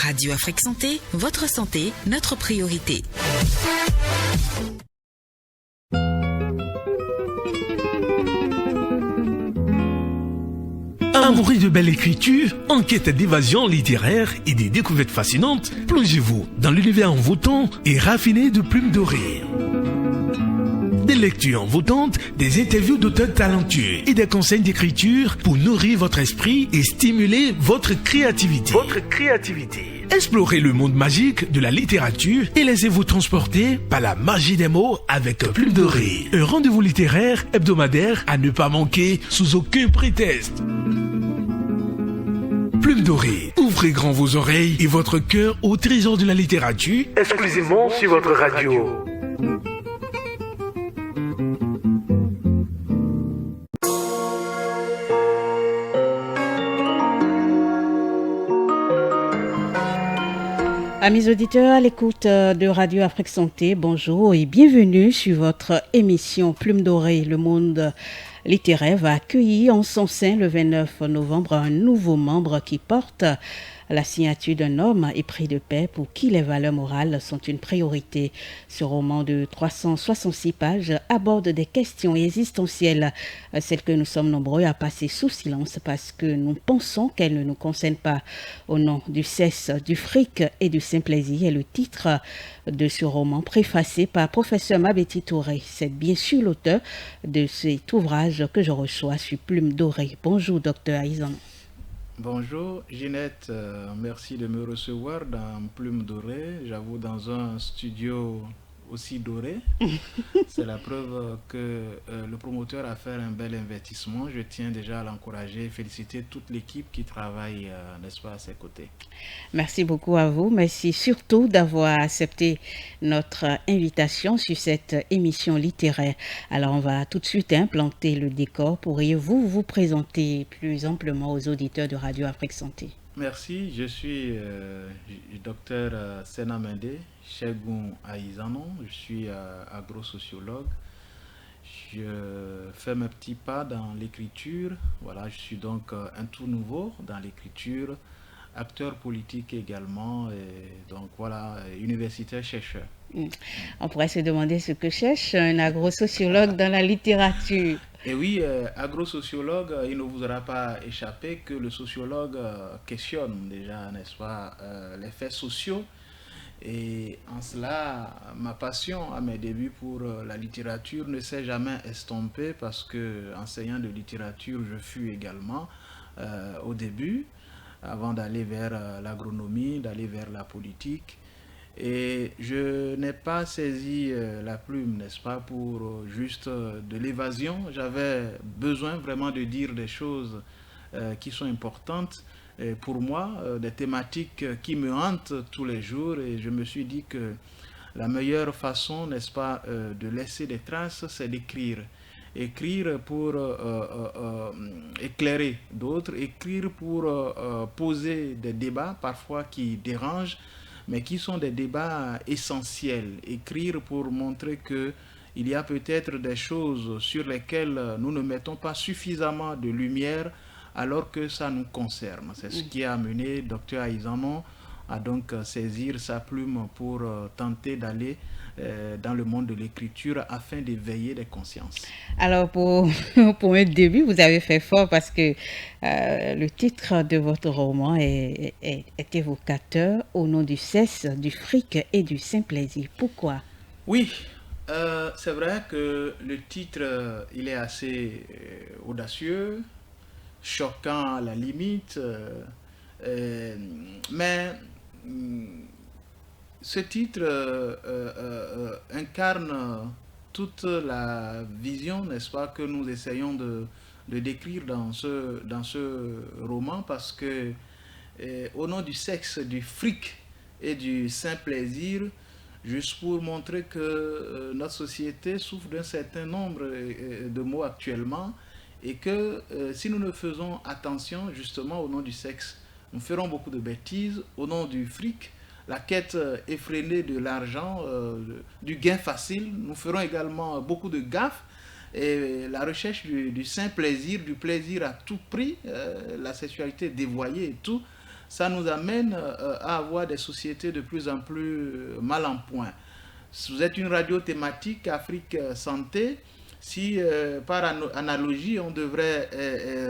Radio Afrique Santé, votre santé, notre priorité. Amoureux de belle écriture, en quête d'évasion littéraire et des découvertes fascinantes, plongez-vous dans l'univers envoûtant et raffiné de Plume Dorée. Des lectures envoûtantes, des interviews d'auteurs talentueux et des conseils d'écriture pour nourrir votre esprit et stimuler votre créativité. Explorez le monde magique de la littérature et laissez-vous transporter par la magie des mots avec Plume Dorée. Un rendez-vous littéraire hebdomadaire à ne pas manquer sous aucun prétexte. Plume Dorée, ouvrez grand vos oreilles et votre cœur au trésor de la littérature, exclusivement sur votre radio. Amis auditeurs, à l'écoute de Radio Afrique Santé, bonjour et bienvenue sur votre émission Plume Dorée. Le monde littéraire va accueillir en son sein le 29 novembre un nouveau membre qui porte la signature d'un homme épris de paix pour qui les valeurs morales sont une priorité. Ce roman de 366 pages aborde des questions existentielles, celles que nous sommes nombreux à passer sous silence parce que nous pensons qu'elles ne nous concernent pas. Au nom du sexe, du fric et du saint plaisir est le titre de ce roman préfacé par professeur Mabeti Touré. C'est bien sûr l'auteur de cet ouvrage que je reçois sur Plume Dorée. Bonjour docteur Aïzan. Bonjour Ginette, merci de me recevoir dans Plume Dorée, j'avoue dans un studio aussi doré. C'est la preuve que le promoteur a fait un bel investissement. Je tiens déjà à l'encourager et féliciter toute l'équipe qui travaille, n'est-ce pas, à ses côtés. Merci beaucoup à vous. Merci surtout d'avoir accepté notre invitation sur cette émission littéraire. Alors, on va tout de suite planter le décor. Pourriez-vous vous présenter plus amplement aux auditeurs de Radio Afrique Santé? Merci, je suis docteur Sena Mende, Chegoun Aïzanon, je suis agro-sociologue. Je fais mes petits pas dans l'écriture, voilà, je suis donc un tout nouveau dans l'écriture, acteur politique également, et donc voilà, universitaire chercheur. On pourrait se demander ce que cherche un agro-sociologue dans la littérature. Et oui, agro-sociologue, il ne vous aura pas échappé que le sociologue questionne déjà, n'est-ce pas, les faits sociaux. Et en cela, ma passion à mes débuts pour la littérature ne s'est jamais estompée parce que, enseignant de littérature, je fus également au début, avant d'aller vers l'agronomie, d'aller vers la politique. Et je n'ai pas saisi la plume, n'est-ce pas, pour juste de l'évasion. J'avais besoin vraiment de dire des choses qui sont importantes pour moi, des thématiques qui me hantent tous les jours. Et je me suis dit que la meilleure façon, n'est-ce pas, de laisser des traces, c'est d'écrire. Écrire pour éclairer d'autres, écrire pour poser des débats parfois qui dérangent, mais qui sont des débats essentiels. Écrire pour montrer qu'il y a peut-être des choses sur lesquelles nous ne mettons pas suffisamment de lumière alors que ça nous concerne. C'est ce qui a amené Dr Aïzanon à donc saisir sa plume pour tenter d'aller dans le monde de l'écriture afin d'éveiller les consciences. Alors pour un début, vous avez fait fort parce que le titre de votre roman est évocateur au nom du sexe, du fric et du saint plaisir. Pourquoi? Oui, c'est vrai que le titre il est assez audacieux, choquant à la limite, mais ce titre incarne toute la vision, n'est-ce pas, que nous essayons de décrire dans ce roman, parce que au nom du sexe, du fric et du saint plaisir, juste pour montrer que notre société souffre d'un certain nombre de maux actuellement, et que si nous ne faisons attention justement au nom du sexe, nous ferons beaucoup de bêtises. Au nom du fric, la quête effrénée de l'argent, du gain facile, nous ferons également beaucoup de gaffes. Et la recherche du saint plaisir, du plaisir à tout prix, la sexualité dévoyée et tout, ça nous amène à avoir des sociétés de plus en plus mal en point. Si vous êtes une radio thématique Afrique Santé, si par analogie on devrait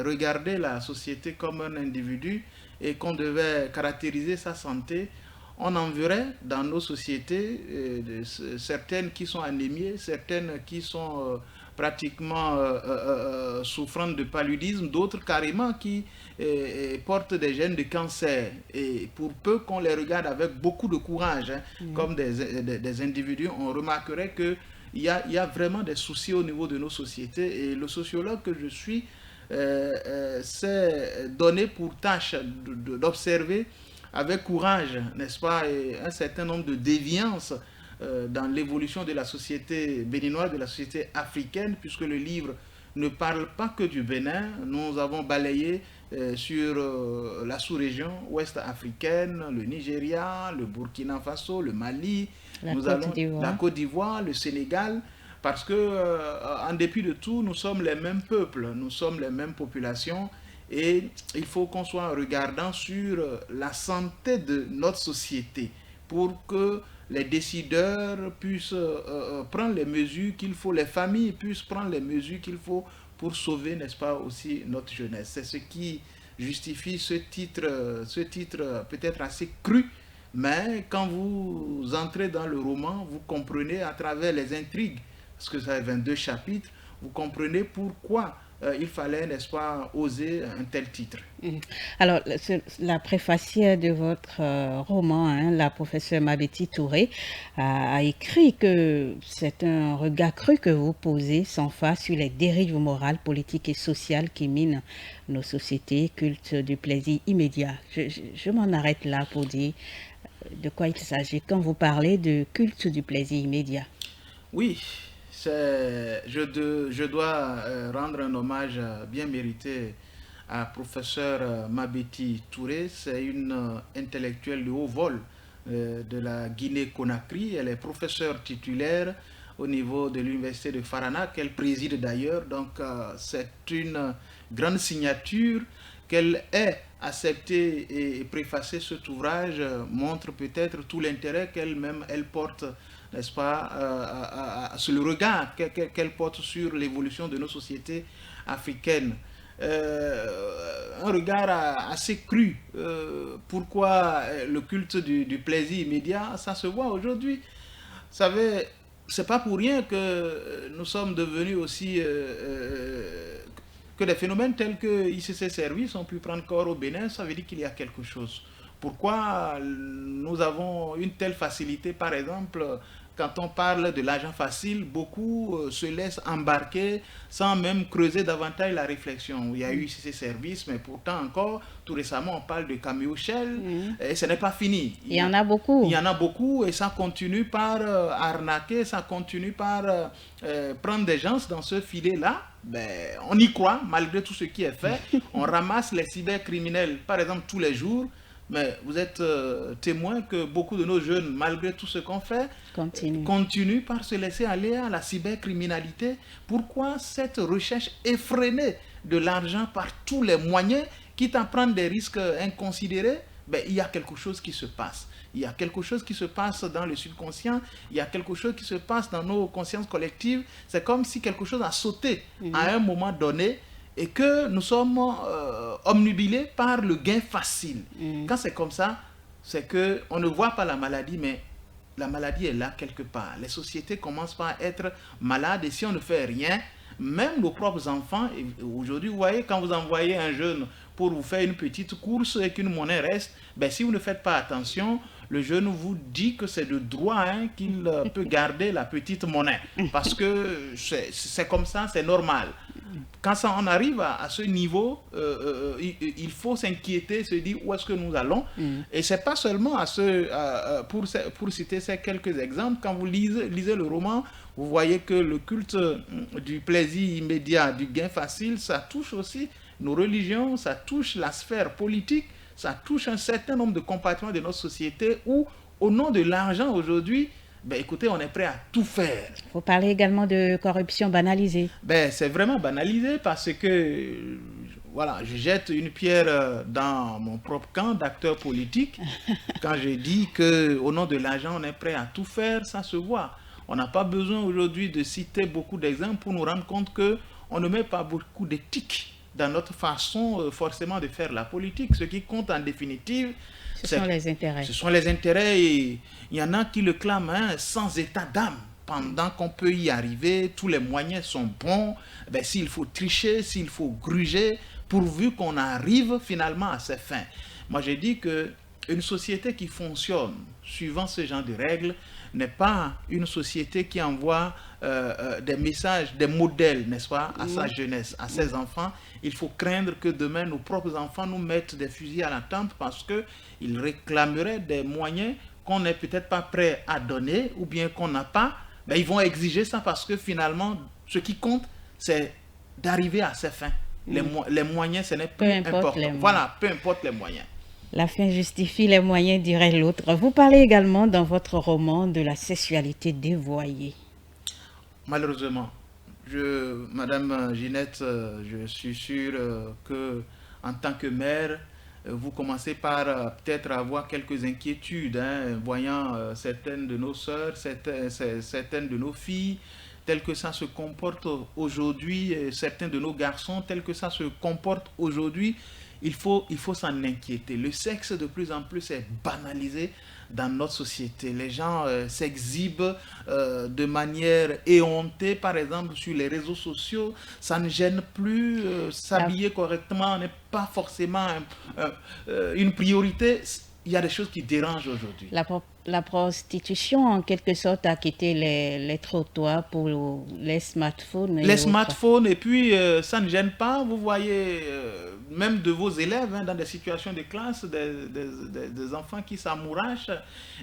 regarder la société comme un individu et qu'on devait caractériser sa santé, on en verrait dans nos sociétés certaines qui sont anémiées, certaines qui sont pratiquement souffrantes de paludisme, d'autres carrément qui portent des gènes de cancer. Et pour peu qu'on les regarde avec beaucoup de courage, comme des individus, on remarquerait que il y a vraiment des soucis au niveau de nos sociétés. Et le sociologue que je suis s'est donné pour tâche d'observer avec courage, n'est-ce pas, un certain nombre de déviances dans l'évolution de la société béninoise, de la société africaine, puisque le livre ne parle pas que du Bénin. Nous avons balayé sur la sous-région ouest africaine, le Nigeria, le Burkina Faso, le Mali, la Côte d'Ivoire, le Sénégal, parce que en dépit de tout, nous sommes les mêmes peuples, nous sommes les mêmes populations, et il faut qu'on soit regardant sur la santé de notre société pour que les décideurs puissent prendre les mesures qu'il faut, les familles puissent prendre les mesures qu'il faut pour sauver, n'est-ce pas, aussi notre jeunesse. C'est ce qui justifie ce titre peut-être assez cru, mais quand vous entrez dans le roman, vous comprenez à travers les intrigues, parce que ça a 22 chapitres, vous comprenez pourquoi il fallait, n'est-ce pas, oser un tel titre. Alors, la préfacière de votre roman, la professeure Mabeti Touré, a écrit que c'est un regard cru que vous posez sans face sur les dérives morales, politiques et sociales qui minent nos sociétés, culte du plaisir immédiat. Je m'en arrête là pour dire de quoi il s'agit quand vous parlez de culte du plaisir immédiat. Oui. Je dois rendre un hommage bien mérité à professeur Mabeti Touré. C'est une intellectuelle de haut vol de la Guinée-Conakry. Elle est professeure titulaire au niveau de l'université de Farana, qu'elle préside d'ailleurs. Donc c'est une grande signature qu'elle ait accepté et préfacé cet ouvrage montre peut-être tout l'intérêt qu'elle-même porte, n'est-ce pas, sur le regard qu'elle porte sur l'évolution de nos sociétés africaines. Un regard assez cru. Pourquoi le culte du plaisir immédiat, ça se voit aujourd'hui. Vous savez, c'est pas pour rien que nous sommes devenus aussi que des phénomènes tels que ICC Services ont pu prendre corps au Bénin. Ça veut dire qu'il y a quelque chose. Pourquoi nous avons une telle facilité, par exemple, quand on parle de l'argent facile, beaucoup se laissent embarquer sans même creuser davantage la réflexion. Il y a eu ces services, mais pourtant encore, tout récemment, on parle de Cameo Shell, et ce n'est pas fini. Il y en a beaucoup. Il y en a beaucoup, et ça continue par arnaquer, ça continue par prendre des gens dans ce filet-là. Ben, on y croit, malgré tout ce qui est fait. On ramasse les cybercriminels, par exemple, tous les jours. Mais vous êtes témoin que beaucoup de nos jeunes, malgré tout ce qu'on fait, continuent par se laisser aller à la cybercriminalité. Pourquoi cette recherche effrénée de l'argent par tous les moyens, quitte à prendre des risques inconsidérés? Ben, il y a quelque chose qui se passe. Il y a quelque chose qui se passe dans le subconscient, il y a quelque chose qui se passe dans nos consciences collectives. C'est comme si quelque chose a sauté à un moment donné, et que nous sommes omnubilés par le gain facile. Quand c'est comme ça, c'est qu'on ne voit pas la maladie, mais la maladie est là quelque part. Les sociétés commencent par être malades, et si on ne fait rien, même nos propres enfants, aujourd'hui, vous voyez, quand vous envoyez un jeune pour vous faire une petite course et qu'une monnaie reste, ben, si vous ne faites pas attention, le jeune vous dit que c'est de droit qu'il peut garder la petite monnaie. Parce que c'est comme ça, c'est normal. Quand ça, on arrive à ce niveau, il faut s'inquiéter, se dire où est-ce que nous allons. Et c'est pas seulement pour citer ces quelques exemples, quand vous lisez le roman, vous voyez que le culte du plaisir immédiat, du gain facile, ça touche aussi nos religions, ça touche la sphère politique, ça touche un certain nombre de compartiments de notre société où, au nom de l'argent aujourd'hui, ben écoutez, on est prêt à tout faire. Il faut parler également de corruption banalisée. Ben, c'est vraiment banalisé parce que voilà, je jette une pierre dans mon propre camp d'acteur politique quand je dis qu'au nom de l'argent, on est prêt à tout faire, ça se voit. On n'a pas besoin aujourd'hui de citer beaucoup d'exemples pour nous rendre compte qu'on ne met pas beaucoup d'éthique dans notre façon forcément de faire la politique. Ce qui compte en définitive, ce sont les intérêts. Ce sont les intérêts et il y en a qui le clament sans état d'âme. Pendant qu'on peut y arriver, tous les moyens sont bons. Ben, s'il faut tricher, s'il faut gruger, pourvu qu'on arrive finalement à ses fins. Moi, j'ai dit qu'une société qui fonctionne suivant ce genre de règles n'est pas une société qui envoie des messages, des modèles, n'est-ce pas, à sa jeunesse, à ses enfants. Il faut craindre que demain, nos propres enfants nous mettent des fusils à la tempe parce qu'ils réclameraient des moyens qu'on n'est peut-être pas prêt à donner ou bien qu'on n'a pas. Ben, ils vont exiger ça parce que finalement, ce qui compte, c'est d'arriver à ses fins. Les moyens, ce n'est plus important. Voilà, peu importe les moyens. La fin justifie les moyens, dirait l'autre. Vous parlez également dans votre roman de la sexualité dévoyée. Malheureusement, Madame Ginette, je suis sûr que en tant que mère, vous commencez par peut-être avoir quelques inquiétudes, voyant certaines de nos sœurs, certaines de nos filles, tel que ça se comporte aujourd'hui, certains de nos garçons, tel que ça se comporte aujourd'hui. Il faut s'en inquiéter. Le sexe de plus en plus est banalisé dans notre société. Les gens s'exhibent de manière éhontée, par exemple sur les réseaux sociaux. Ça ne gêne plus. S'habiller correctement n'est pas forcément une priorité. Il y a des choses qui dérangent aujourd'hui. La prostitution, en quelque sorte, a quitté les trottoirs pour les smartphones. Les smartphones, et puis ça ne gêne pas. Vous voyez, même de vos élèves, dans des situations de classe, des enfants qui s'amourachent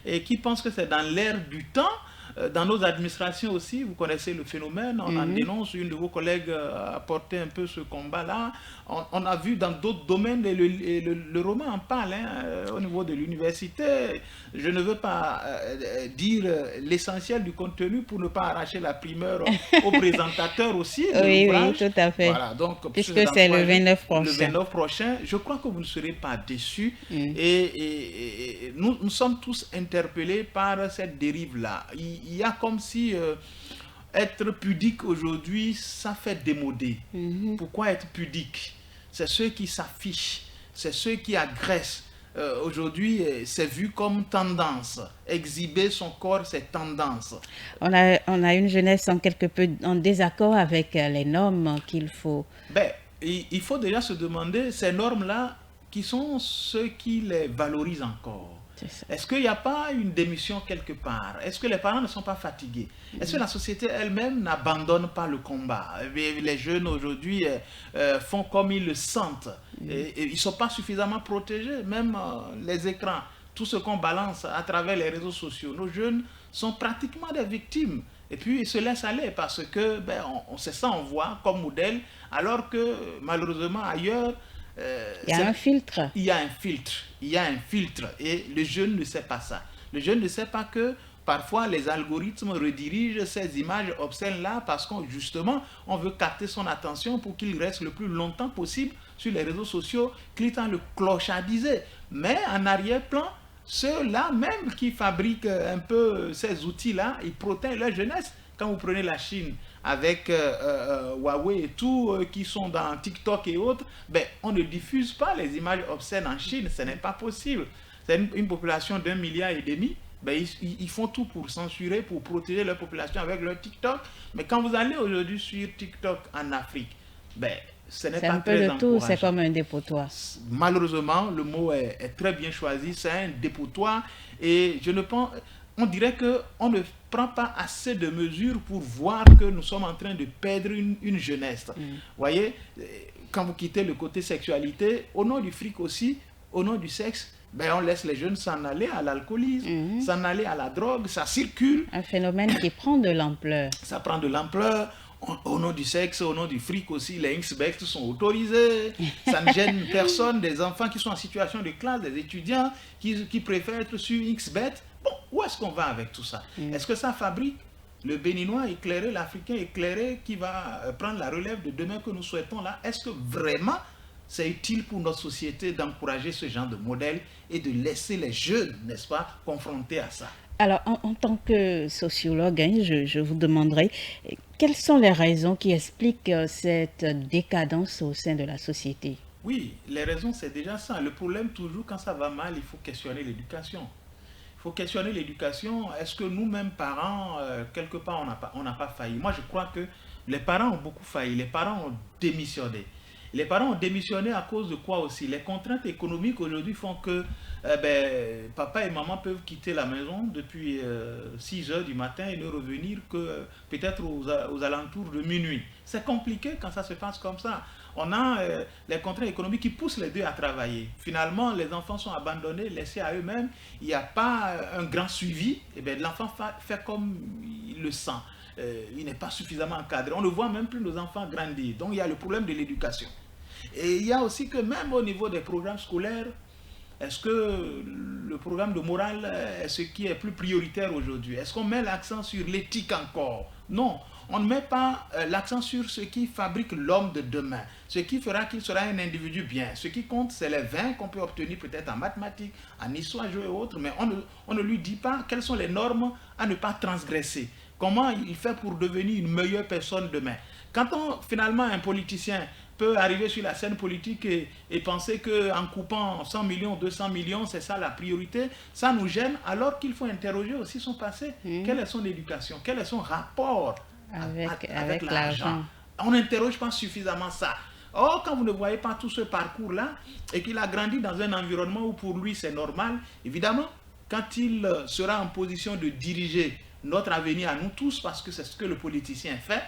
et qui pensent que c'est dans l'air du temps. Dans nos administrations aussi, vous connaissez le phénomène, on en dénonce, une de vos collègues a porté un peu ce combat-là. On a vu dans d'autres domaines, et le roman en parle, au niveau de l'université. Je ne veux pas dire l'essentiel du contenu pour ne pas arracher la primeur au présentateur aussi. Oui, tout à fait. Voilà, donc, puisque c'est le 29 prochain. Le 29 prochain, je crois que vous ne serez pas déçus. Et nous sommes tous interpellés par cette dérive-là. Il y a comme si être pudique aujourd'hui, ça fait démoder. Pourquoi être pudique? C'est ceux qui s'affichent, c'est ceux qui agressent. Aujourd'hui, c'est vu comme tendance. Exhiber son corps, c'est tendance. On a une jeunesse quelque peu en désaccord avec les normes qu'il faut. Ben, il faut déjà se demander, ces normes-là, qui sont ceux qui les valorisent encore. Est-ce qu'il n'y a pas une démission quelque part? Est-ce que les parents ne sont pas fatigués? Est-ce que la société elle-même n'abandonne pas le combat? Les jeunes aujourd'hui font comme ils le sentent. Et ils ne sont pas suffisamment protégés. Même les écrans, tout ce qu'on balance à travers les réseaux sociaux, nos jeunes sont pratiquement des victimes. Et puis ils se laissent aller parce que c'est ça on voit comme modèle, alors que malheureusement ailleurs, il y a un filtre. Il y a un filtre et le jeune ne sait pas ça. Le jeune ne sait pas que parfois les algorithmes redirigent ces images obscènes-là parce qu'on justement on veut capter son attention pour qu'il reste le plus longtemps possible sur les réseaux sociaux, quitte à le clochardiser. Mais en arrière-plan, ceux-là même qui fabriquent un peu ces outils-là, ils protègent leur jeunesse. Quand vous prenez la Chine avec Huawei et tout, qui sont dans TikTok et autres, on ne diffuse pas les images obscènes en Chine, ce n'est pas possible. C'est une population d'1,5 milliard. Ils font tout pour censurer, pour protéger leur population avec leur TikTok. Mais quand vous allez aujourd'hui sur TikTok en Afrique, ce n'est pas très encourageant. C'est un peu de tout, c'est comme un dépotoir. Malheureusement, le mot est très bien choisi, c'est un dépotoir. Et on dirait qu'on ne prend pas assez de mesures pour voir que nous sommes en train de perdre une jeunesse. Vous voyez, quand vous quittez le côté sexualité, au nom du fric aussi, au nom du sexe, on laisse les jeunes s'en aller à l'alcoolisme, s'en aller à la drogue, ça circule. Un phénomène qui prend de l'ampleur. Ça prend de l'ampleur. Au nom du sexe, au nom du fric aussi, les Xbet sont autorisés. Ça ne gêne personne. Des enfants qui sont en situation de classe, des étudiants qui préfèrent être sur Xbet. Bon, où est-ce qu'on va avec tout ça? Est-ce que ça fabrique le Béninois éclairé, l'Africain éclairé qui va prendre la relève de demain que nous souhaitons là? Est-ce que vraiment c'est utile pour notre société d'encourager ce genre de modèle et de laisser les jeunes, n'est-ce pas, confrontés à ça. Alors, en tant que sociologue, hein, je vous demanderai quelles sont les raisons qui expliquent cette décadence au sein de la société? Oui, les raisons, c'est déjà ça. Le problème, toujours, quand ça va mal, il faut questionner l'éducation. Il faut questionner l'éducation. Est-ce que nous-mêmes, parents, quelque part, on n'a pas failli? Moi, je crois que les parents ont beaucoup failli. Les parents ont démissionné. Les parents ont démissionné à cause de quoi aussi? Les contraintes économiques aujourd'hui font que papa et maman peuvent quitter la maison depuis 6 heures du matin et ne revenir que peut-être aux alentours de minuit. C'est compliqué quand ça se passe comme ça. On a les contraintes économiques qui poussent les deux à travailler. Finalement, les enfants sont abandonnés, laissés à eux-mêmes. Il n'y a pas un grand suivi. Et bien, l'enfant fait comme il le sent. Il n'est pas suffisamment encadré. On ne voit même plus nos enfants grandir. Donc, il y a le problème de l'éducation. Et il y a aussi que même au niveau des programmes scolaires, est-ce que le programme de morale est ce qui est plus prioritaire aujourd'hui? Est-ce qu'on met l'accent sur l'éthique encore? Non, on ne met pas l'accent sur ce qui fabrique l'homme de demain, ce qui fera qu'il sera un individu bien. Ce qui compte, c'est les 20 qu'on peut obtenir peut-être en mathématiques, en histoire, géo et autres, mais on ne lui dit pas quelles sont les normes à ne pas transgresser. Comment il fait pour devenir une meilleure personne demain? Quand finalement un politicien peut arriver sur la scène politique et penser qu'en coupant 100 millions, 200 millions, c'est ça la priorité, ça nous gêne, alors qu'il faut interroger aussi son passé. Quelle est son éducation? Quel est son rapport avec l'argent? On n'interroge pas suffisamment ça. Or, quand vous ne voyez pas tout ce parcours-là, et qu'il a grandi dans un environnement où pour lui c'est normal, évidemment, quand il sera en position de diriger notre avenir à nous tous, parce que c'est ce que le politicien fait,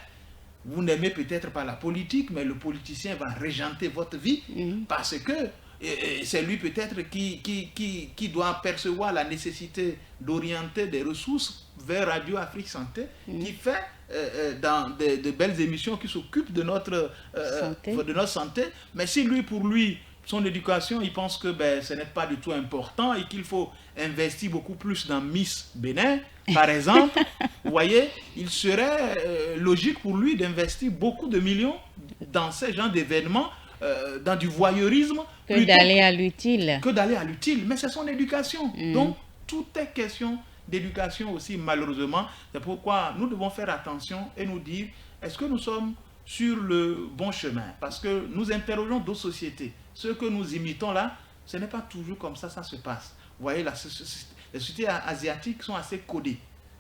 vous n'aimez peut-être pas la politique, mais le politicien va régenter votre vie parce que c'est lui peut-être qui doit percevoir la nécessité d'orienter des ressources vers Radio Afrique Santé, qui fait dans de belles émissions qui s'occupent de notre santé. Mais si lui, pour lui, son éducation, il pense que ce n'est pas du tout important et qu'il faut investir beaucoup plus dans Miss Bénin, par exemple, vous voyez, il serait logique pour lui d'investir beaucoup de millions dans ce genre d'événements, dans du voyeurisme. Que d'aller à l'utile. Que d'aller à l'utile, mais c'est son éducation. Donc, tout est question d'éducation aussi, malheureusement. C'est pourquoi nous devons faire attention et nous dire, est-ce que nous sommes sur le bon chemin? Parce que nous interrogeons d'autres sociétés. Ce que nous imitons là, ce n'est pas toujours comme ça se passe. Vous voyez, les sociétés asiatiques sont assez codées.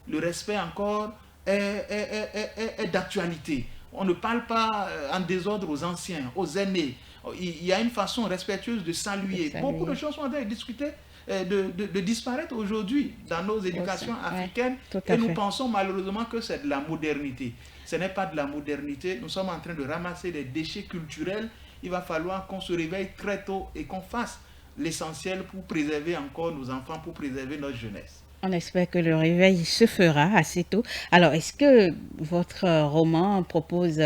Le respect encore est d'actualité. On ne parle pas en désordre aux anciens, aux aînés. Il y a une façon respectueuse de saluer. Beaucoup de choses sont en train de discuter, de disparaître aujourd'hui dans nos éducations africaines. Et nous pensons malheureusement que c'est de la modernité. Ce n'est pas de la modernité. Nous sommes en train de ramasser des déchets culturels. Il va falloir qu'on se réveille très tôt et qu'on fasse l'essentiel pour préserver encore nos enfants, pour préserver notre jeunesse. On espère que le réveil se fera assez tôt. Alors, est-ce que votre roman propose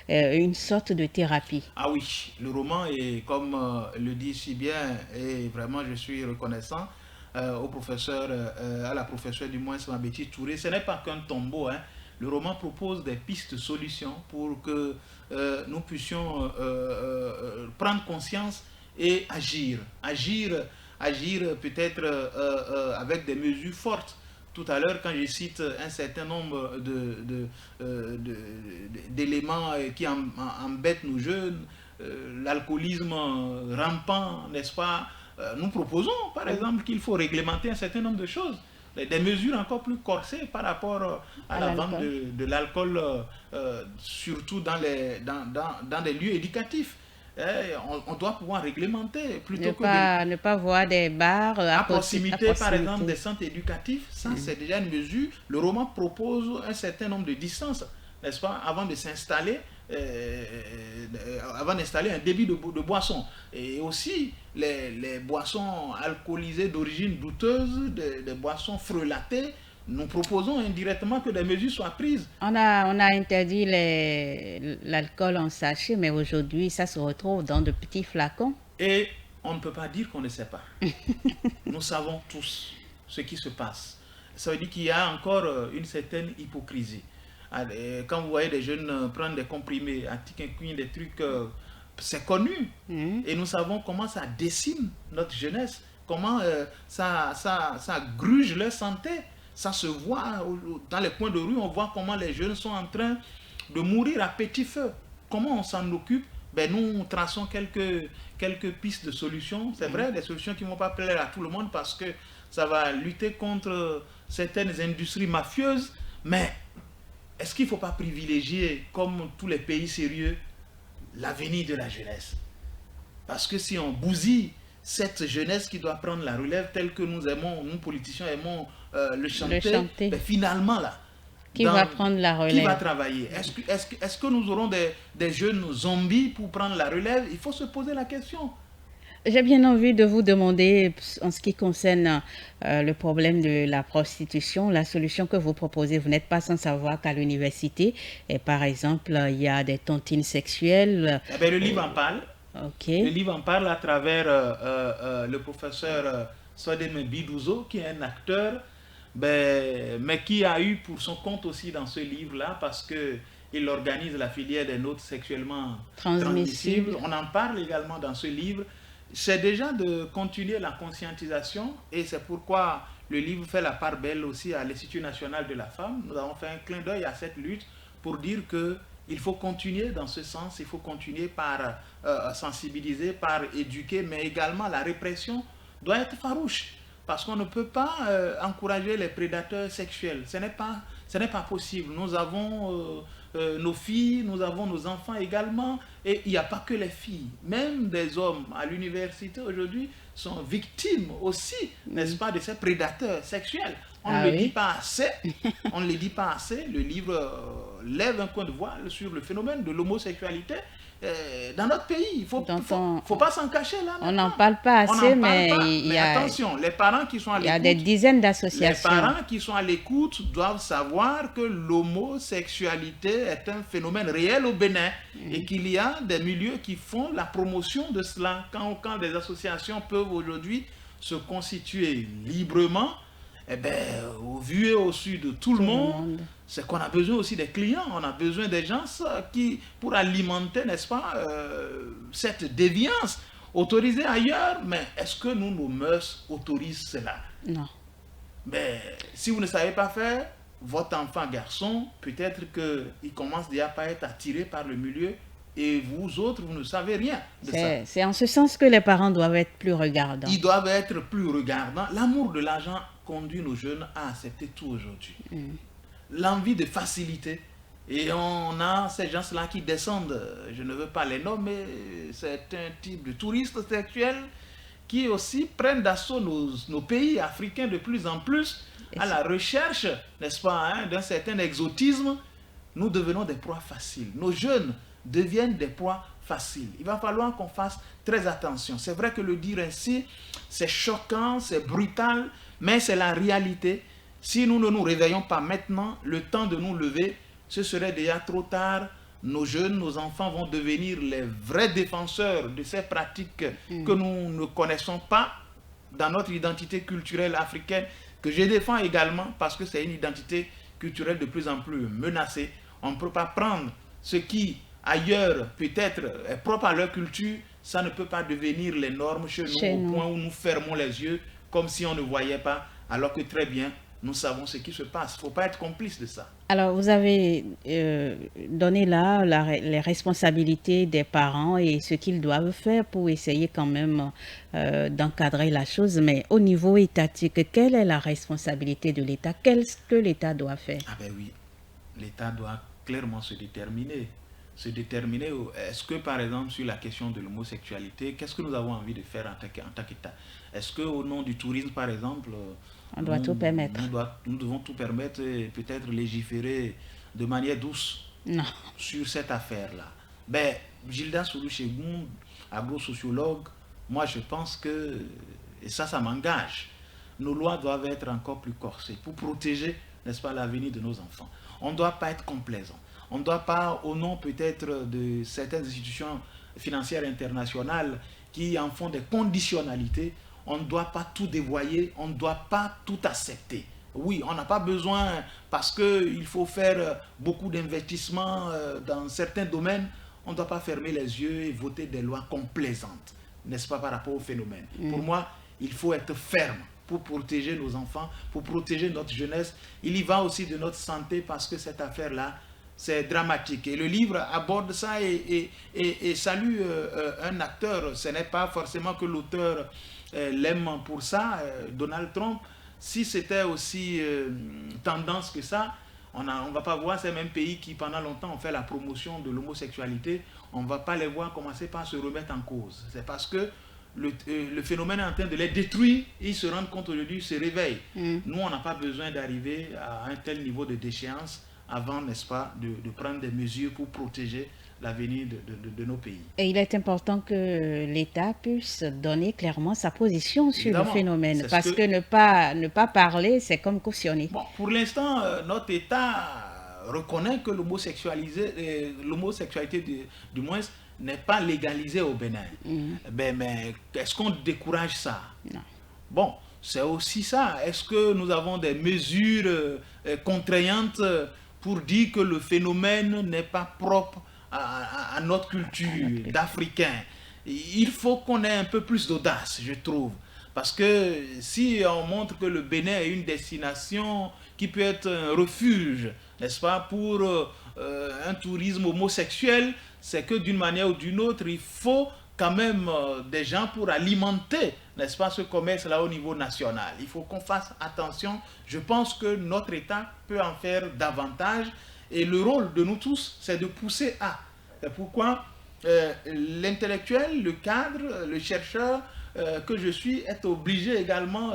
une sorte de thérapie? Ah oui, le roman est, comme le dit si bien, et vraiment je suis reconnaissant au professeur, à la professeure du moins, Mabeti Touré. Ce n'est pas qu'un tombeau, hein. Le roman propose des pistes de solutions pour que nous puissions prendre conscience et agir. Agir peut-être avec des mesures fortes. Tout à l'heure, quand je cite un certain nombre d'éléments qui embêtent nos jeunes, l'alcoolisme rampant, n'est-ce pas? Nous proposons, par exemple, qu'il faut réglementer un certain nombre de choses. Des mesures encore plus corsées par rapport à la vente de l'alcool, surtout dans des lieux éducatifs. On doit pouvoir réglementer plutôt ne pas voir des bars à proximité, par exemple, des centres éducatifs. Ça, c'est déjà une mesure. Le roman propose un certain nombre de distances, n'est-ce pas, avant de s'installer, avant d'installer un débit de boissons. Et aussi, les boissons alcoolisées d'origine douteuse, des boissons frelatées. Nous proposons indirectement que des mesures soient prises. On a interdit l'alcool en sachet, mais aujourd'hui, ça se retrouve dans de petits flacons. Et on ne peut pas dire qu'on ne sait pas. Nous savons tous ce qui se passe. Ça veut dire qu'il y a encore une certaine hypocrisie. Quand vous voyez des jeunes prendre des comprimés, des trucs c'est connu. Et nous savons comment ça décime notre jeunesse, comment ça gruge leur santé. Ça se voit dans les coins de rue, on voit comment les jeunes sont en train de mourir à petit feu. Comment on s'en occupe? Ben, nous traçons quelques pistes de solutions. C'est vrai, des solutions qui ne vont pas plaire à tout le monde parce que ça va lutter contre certaines industries mafieuses. Mais est-ce qu'il ne faut pas privilégier, comme tous les pays sérieux, l'avenir de la jeunesse? Parce que si on bousille cette jeunesse qui doit prendre la relève telle que nous aimons, nous politiciens aimons le chanter. Ben finalement là, qui va prendre la relève? Qui va travailler? Est-ce que nous aurons des jeunes zombies pour prendre la relève? Il faut se poser la question. J'ai bien envie de vous demander, en ce qui concerne le problème de la prostitution, la solution que vous proposez. Vous n'êtes pas sans savoir qu'à l'université, par exemple, il y a des tontines sexuelles. Eh bien, le livre en parle. Okay. Le livre en parle à travers le professeur Sodeme Bidouzo, qui est un acteur, mais qui a eu pour son compte aussi dans ce livre-là, parce qu'il organise la filière des notes sexuellement transmissibles. On en parle également dans ce livre. C'est déjà de continuer la conscientisation, et c'est pourquoi le livre fait la part belle aussi à l'Institut national de la femme. Nous avons fait un clin d'œil à cette lutte pour dire qu'il faut continuer dans ce sens, il faut continuer par sensibiliser, par éduquer, mais également la répression doit être farouche, parce qu'on ne peut pas encourager les prédateurs sexuels. Ce n'est pas possible. Nous avons nos filles, nous avons nos enfants également, et il n'y a pas que les filles. Même des hommes à l'université aujourd'hui sont victimes aussi, n'est-ce pas, de ces prédateurs sexuels. On ne le dit pas assez. On ne le dit pas assez. Le livre lève un coin de voile sur le phénomène de l'homosexualité dans notre pays. Il ne faut pas s'en cacher là. On n'en parle pas assez, mais attention, les parents qui sont à l'écoute, il y a des dizaines d'associations. Les parents qui sont à l'écoute doivent savoir que l'homosexualité est un phénomène réel au Bénin et qu'il y a des milieux qui font la promotion de cela. Quand des associations peuvent aujourd'hui se constituer librement, eh bien, au vu et au su de tout le monde, c'est qu'on a besoin aussi des clients, on a besoin des gens pour alimenter, n'est-ce pas, cette déviance autorisée ailleurs. Mais est-ce que nos mœurs autorisent cela? Non. Mais si vous ne savez pas faire, votre enfant garçon, peut-être qu'il commence déjà par être attiré par le milieu, et vous autres, vous ne savez rien de ça. C'est en ce sens que les parents doivent être plus regardants. Ils doivent être plus regardants. L'amour de l'argent conduit nos jeunes à accepter tout aujourd'hui. L'envie de facilité. Et on a ces gens-là qui descendent, je ne veux pas les nommer, c'est un type de touristes sexuels qui aussi prennent d'assaut nos pays africains de plus en plus à la recherche, n'est-ce pas, d'un certain exotisme. Nous devenons des proies faciles. Nos jeunes deviennent des proies faciles. Il va falloir qu'on fasse très attention. C'est vrai que le dire ainsi, c'est choquant, c'est brutal, mais c'est la réalité. Si nous ne nous réveillons pas maintenant, le temps de nous lever, ce serait déjà trop tard. Nos jeunes, nos enfants vont devenir les vrais défenseurs de ces pratiques que nous ne connaissons pas dans notre identité culturelle africaine, que je défends également parce que c'est une identité culturelle de plus en plus menacée. On ne peut pas prendre ce qui ailleurs peut-être est propre à leur culture, ça ne peut pas devenir les normes chez nous, au point où nous fermons les yeux comme si on ne voyait pas, alors que très bien, nous savons ce qui se passe. Il ne faut pas être complice de ça. Alors, vous avez donné là les responsabilités des parents et ce qu'ils doivent faire pour essayer quand même d'encadrer la chose. Mais au niveau étatique, quelle est la responsabilité de l'État? Qu'est-ce que l'État doit faire? Ah ben oui, l'État doit clairement se déterminer. Est-ce que par exemple sur la question de l'homosexualité, qu'est-ce que nous avons envie de faire en tant qu'État? Est-ce qu'au nom du tourisme par exemple, on doit tout permettre? Nous devons tout permettre et peut-être légiférer de manière douce sur cette affaire-là. Ben, Gilda Soulou-Chegoun, agro-sociologue, moi je pense que, et ça m'engage, nos lois doivent être encore plus corsées pour protéger, n'est-ce pas, l'avenir de nos enfants. On ne doit pas être complaisant. On ne doit pas, au nom peut-être de certaines institutions financières internationales qui en font des conditionnalités, on ne doit pas tout dévoyer, on ne doit pas tout accepter. Oui, on n'a pas besoin, parce qu'il faut faire beaucoup d'investissements dans certains domaines, on ne doit pas fermer les yeux et voter des lois complaisantes, n'est-ce pas, par rapport au phénomène. Pour moi, il faut être ferme pour protéger nos enfants, pour protéger notre jeunesse. Il y va aussi de notre santé parce que cette affaire-là, c'est dramatique. Et le livre aborde ça et salue un acteur. Ce n'est pas forcément que l'auteur l'aime pour ça, Donald Trump. Si c'était aussi tendance que ça, on ne va pas voir ces mêmes pays qui pendant longtemps ont fait la promotion de l'homosexualité, on ne va pas les voir commencer par se remettre en cause. C'est parce que le phénomène est en train de les détruire, ils se rendent compte aujourd'hui, ils se réveillent. Nous, on n'a pas besoin d'arriver à un tel niveau de déchéance avant, n'est-ce pas, de prendre des mesures pour protéger l'avenir de nos pays. Et il est important que l'État puisse donner clairement sa position sur Évidemment, le phénomène, parce que ne pas parler, c'est comme cautionner. Bon, pour l'instant, notre État reconnaît que l'homosexualité, du moins, n'est pas légalisée au Bénin. Mais est-ce qu'on décourage ça? Non. Bon, c'est aussi ça. Est-ce que nous avons des mesures contraignantes pour dire que le phénomène n'est pas propre à notre culture d'Africains? Il faut qu'on ait un peu plus d'audace, je trouve. Parce que si on montre que le Bénin est une destination qui peut être un refuge, n'est-ce pas, pour un tourisme homosexuel, c'est que d'une manière ou d'une autre, il faut quand même des gens pour alimenter, n'est-ce pas, ce commerce-là au niveau national. Il faut qu'on fasse attention. Je pense que notre État peut en faire davantage. Et le rôle de nous tous, c'est de pousser à. C'est pourquoi l'intellectuel, le cadre, le chercheur que je suis est obligé également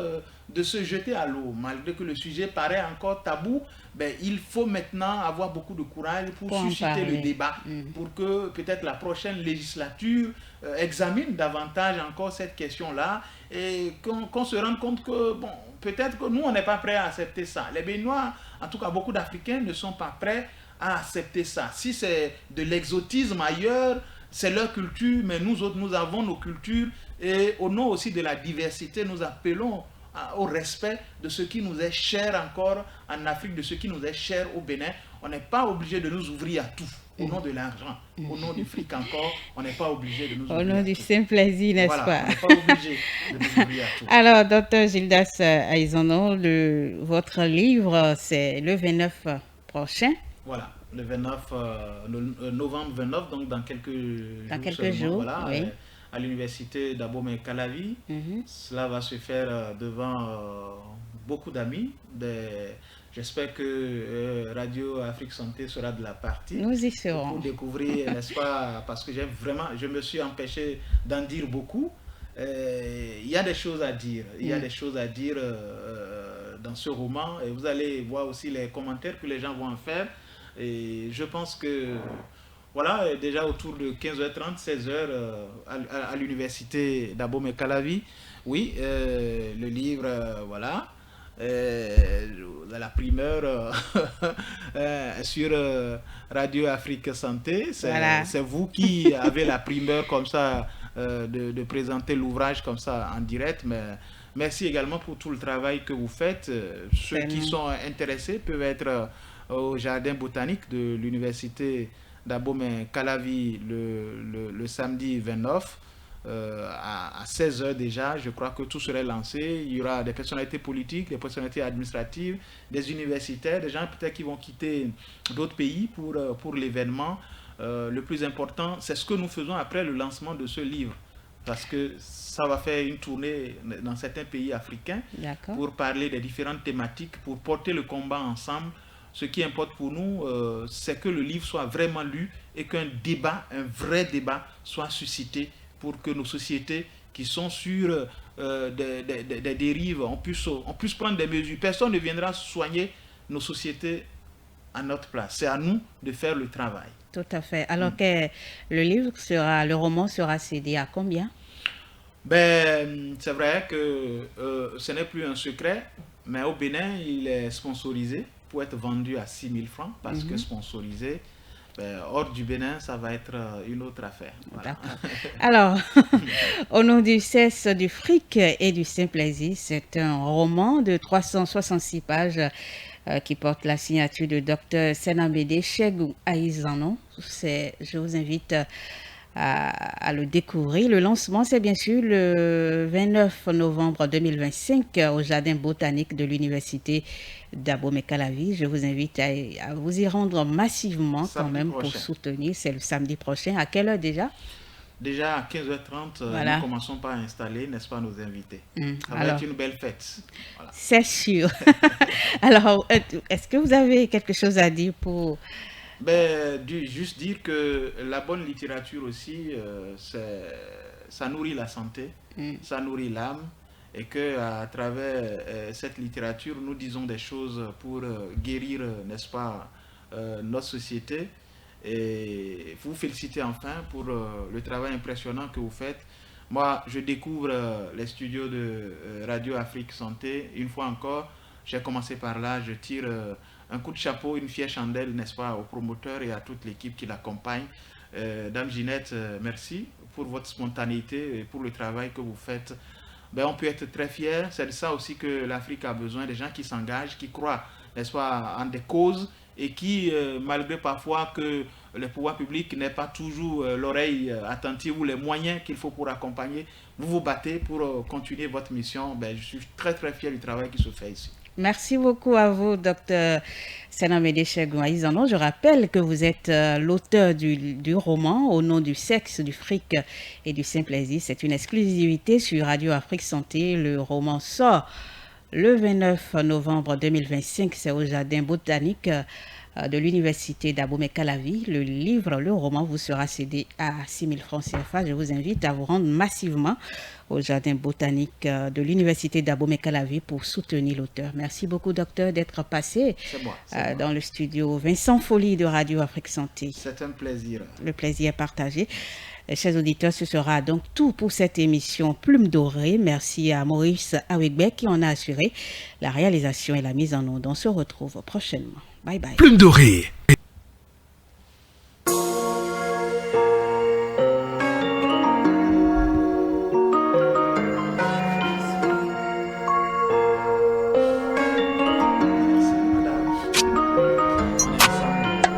de se jeter à l'eau. Malgré que le sujet paraît encore tabou, ben, il faut maintenant avoir beaucoup de courage pour susciter le débat, pour que peut-être la prochaine législature examine davantage encore cette question-là et qu'on se rende compte que, bon, peut-être que nous, on n'est pas prêts à accepter ça. Les Béninois, en tout cas beaucoup d'Africains, ne sont pas prêts à accepter ça. Si c'est de l'exotisme ailleurs, c'est leur culture, mais nous autres, nous avons nos cultures et au nom aussi de la diversité, nous appelons au respect de ce qui nous est cher encore en Afrique, de ce qui nous est cher au Bénin. On n'est pas obligé de nous ouvrir à tout au nom de l'argent, au nom du fric encore, on n'est pas obligé de nous ouvrir à tout. Au nom du simple plaisir, n'est-ce pas? On n'est pas obligé de nous ouvrir à tout. Alors, Dr Gildas Aizono, votre livre, c'est le 29 prochain. Voilà, le 29, novembre 29, donc dans quelques jours. Voilà, oui. À l'université d'Abomey-Calavi. Cela va se faire devant beaucoup d'amis. J'espère que Radio Afrique Santé sera de la partie. Nous y serons. Pour découvrir, n'est-ce pas, parce que je me suis empêché d'en dire beaucoup. Il y a des choses à dire. Il y a des choses à dire dans ce roman. Et vous allez voir aussi les commentaires que les gens vont en faire. Et je pense que voilà, déjà autour de 15h30, 16h à l'université d'Abomey-Calavi. Oui, le livre, voilà, la primeur sur Radio Afrique Santé. C'est vous qui avez la primeur comme ça de présenter l'ouvrage comme ça en direct. Mais merci également pour tout le travail que vous faites. Ceux qui sont intéressés peuvent être au jardin botanique de l'université d'Abomey-Calavi le samedi 29 à 16h déjà. Je crois que tout serait lancé. Il y aura des personnalités politiques, des personnalités administratives, des universitaires, des gens peut-être qui vont quitter d'autres pays pour l'événement. Le plus important, c'est ce que nous faisons après le lancement de ce livre. Parce que ça va faire une tournée dans certains pays africains pour parler des différentes thématiques, pour porter le combat ensemble. Ce qui importe pour nous, c'est que le livre soit vraiment lu et qu'un débat, un vrai débat, soit suscité pour que nos sociétés qui sont sur des dérives, on puisse prendre des mesures. Personne ne viendra soigner nos sociétés à notre place. C'est à nous de faire le travail. Tout à fait. Alors que le roman sera cédé à combien? Ben, c'est vrai que ce n'est plus un secret, mais au Bénin, il est sponsorisé pour être vendu à 6 000 francs, parce que sponsorisé, hors du Bénin, ça va être une autre affaire. Voilà. Alors, au nom du cesse du fric et du saint plaisir, c'est un roman de 366 pages qui porte la signature de Dr Senamede Chegou Aïzanon. Je vous invite à le découvrir. Le lancement, c'est bien sûr le 29 novembre 2025 au Jardin botanique de l'Université d'Abomey-Calavi. Je vous invite à vous y rendre massivement quand même pour soutenir. C'est le samedi prochain. À quelle heure déjà? Déjà à 15h30, voilà. Nous commençons par installer, n'est-ce pas, nos invités. Ça va être une belle fête. Voilà. C'est sûr. Alors, est-ce que vous avez quelque chose à dire pour... Juste dire que la bonne littérature aussi, ça nourrit la santé, ça nourrit l'âme, et qu'à travers cette littérature, nous disons des choses pour guérir, n'est-ce pas, notre société. Et vous féliciter enfin pour le travail impressionnant que vous faites. Moi, je découvre les studios de Radio Afrique Santé. Une fois encore, j'ai commencé par là. Je tire un coup de chapeau, une fière chandelle, n'est-ce pas, aux promoteurs et à toute l'équipe qui l'accompagne. Dame Ginette, merci pour votre spontanéité et pour le travail que vous faites. On peut être très fiers. C'est de ça aussi que l'Afrique a besoin, des gens qui s'engagent, qui croient, n'est-ce pas, en des causes, et qui, malgré parfois que le pouvoir public n'ait pas toujours l'oreille attentive ou les moyens qu'il faut pour accompagner, vous vous battez pour continuer votre mission. Je suis très très fier du travail qui se fait ici. Merci beaucoup à vous, Dr Senamede Chegou Aïzanon. Je rappelle que vous êtes l'auteur du roman Au nom du sexe, du fric et du saint plaisir. C'est une exclusivité sur Radio Afrique Santé. Le roman sort le 29 novembre 2025, c'est au Jardin botanique de l'Université d'Abomey-Calavi. Le roman vous sera cédé à 6 000 francs CFA. Je vous invite à vous rendre massivement au Jardin botanique de l'Université d'Abomey-Calavi pour soutenir l'auteur. Merci beaucoup, docteur, d'être passé dans le studio Vincent Folly de Radio Afrique Santé. C'est un plaisir. Le plaisir est partagé. Chers auditeurs, ce sera donc tout pour cette émission Plume Dorée. Merci à Maurice Awegbe qui en a assuré la réalisation et la mise en onde. On se retrouve prochainement. Bye bye. Plume Dorée.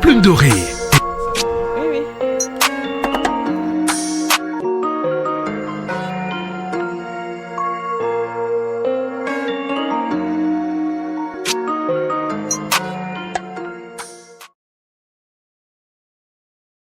Plume Dorée.